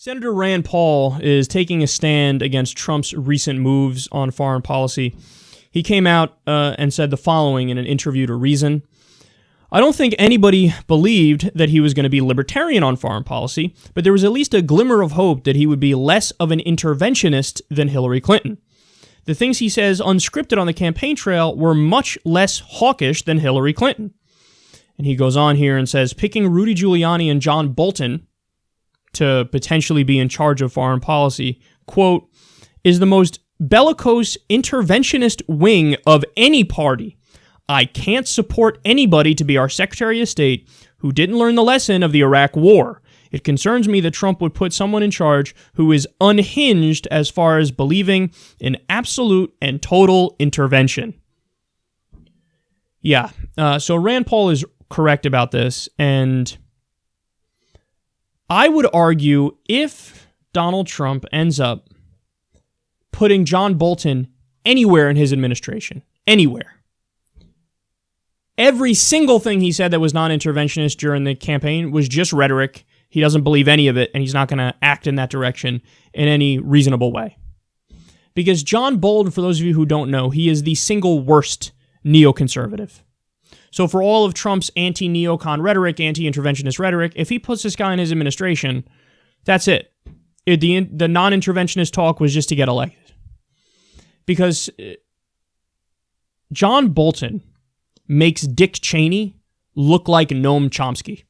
Senator Rand Paul is taking a stand against Trump's recent moves on foreign policy. He came out and said the following in an interview to Reason. I don't think anybody believed that he was going to be libertarian on foreign policy, but there was at least a glimmer of hope that he would be less of an interventionist than Hillary Clinton. The things he says unscripted on the campaign trail were much less hawkish than Hillary Clinton. And he goes on here and says, picking Rudy Giuliani and John Bolton to potentially be in charge of foreign policy, quote, is the most bellicose interventionist wing of any party. I can't support anybody to be our Secretary of State who didn't learn the lesson of the Iraq War. It concerns me that Trump would put someone in charge who is unhinged as far as believing in absolute and total intervention. Yeah, so Rand Paul is correct about this, and I would argue if Donald Trump ends up putting John Bolton anywhere in his administration, anywhere, every single thing he said that was non-interventionist during the campaign was just rhetoric. He doesn't believe any of it, and he's not going to act in that direction in any reasonable way. Because John Bolton, for those of you who don't know, he is the single worst neoconservative. So for all of Trump's anti-neocon rhetoric, anti-interventionist rhetoric, if he puts this guy in his administration, that's it. The non-interventionist talk was just to get elected. Because John Bolton makes Dick Cheney look like Noam Chomsky.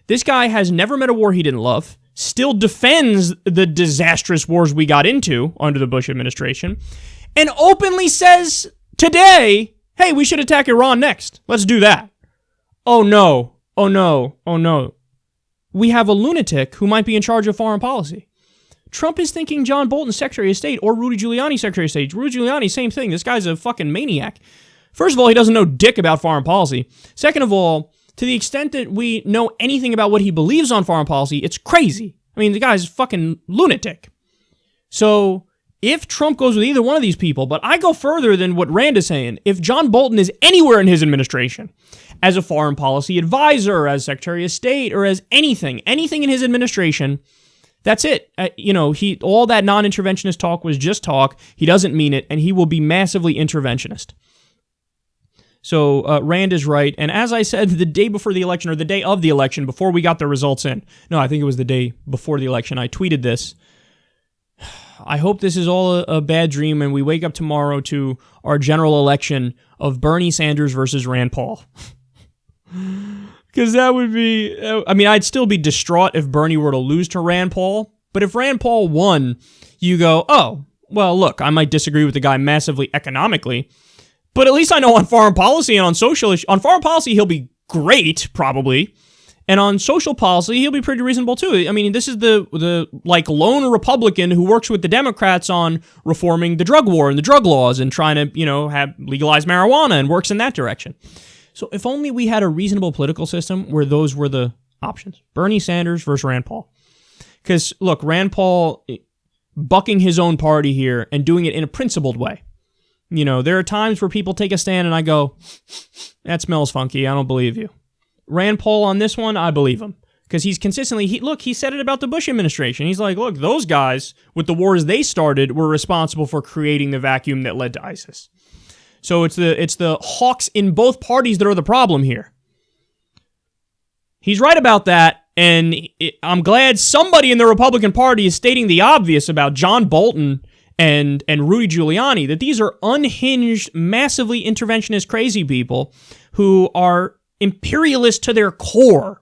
This guy has never met a war he didn't love, still defends the disastrous wars we got into under the Bush administration, and openly says today, hey, we should attack Iran next. Let's do that. Oh no, oh no, oh no. We have a lunatic who might be in charge of foreign policy. Trump is thinking John Bolton, Secretary of State, or Rudy Giuliani, Secretary of State. Rudy Giuliani, same thing. This guy's a fucking maniac. First of all, he doesn't know dick about foreign policy. Second of all, to the extent that we know anything about what he believes on foreign policy, it's crazy. I mean, the guy's a fucking lunatic. So if Trump goes with either one of these people, but I go further than what Rand is saying, if John Bolton is anywhere in his administration, as a foreign policy advisor, as Secretary of State, or as anything in his administration, that's it. All that non-interventionist talk was just talk. He doesn't mean it, and he will be massively interventionist. So Rand is right. And as I said the day before the election, or the day of the election, before we got the results in, no, I think it was the day before the election, I tweeted this. I hope this is all a bad dream and we wake up tomorrow to our general election of Bernie Sanders versus Rand Paul. Because that would be, I'd still be distraught if Bernie were to lose to Rand Paul. But if Rand Paul won, you go, oh, well, look, I might disagree with the guy massively economically, but at least I know on foreign policy and on social issues, on foreign policy, he'll be great, probably. And on social policy, he'll be pretty reasonable, too. I mean, this is the lone Republican who works with the Democrats on reforming the drug war and the drug laws and trying to, have legalized marijuana and works in that direction. So if only we had a reasonable political system where those were the options. Bernie Sanders versus Rand Paul. Because, look, Rand Paul bucking his own party here and doing it in a principled way. There are times where people take a stand and I go, that smells funky, I don't believe you. Rand Paul on this one, I believe him. Because he's consistently, he said it about the Bush administration. He's like, look, those guys, with the wars they started, were responsible for creating the vacuum that led to ISIS. So it's the hawks in both parties that are the problem here. He's right about that, and I'm glad somebody in the Republican Party is stating the obvious about John Bolton and Rudy Giuliani, that these are unhinged, massively interventionist crazy people who are imperialist to their core.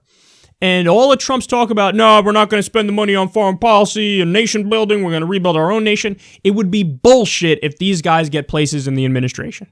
And all of Trump's talk about, no, we're not going to spend the money on foreign policy and nation building, we're going to rebuild our own nation. It would be bullshit if these guys get places in the administration.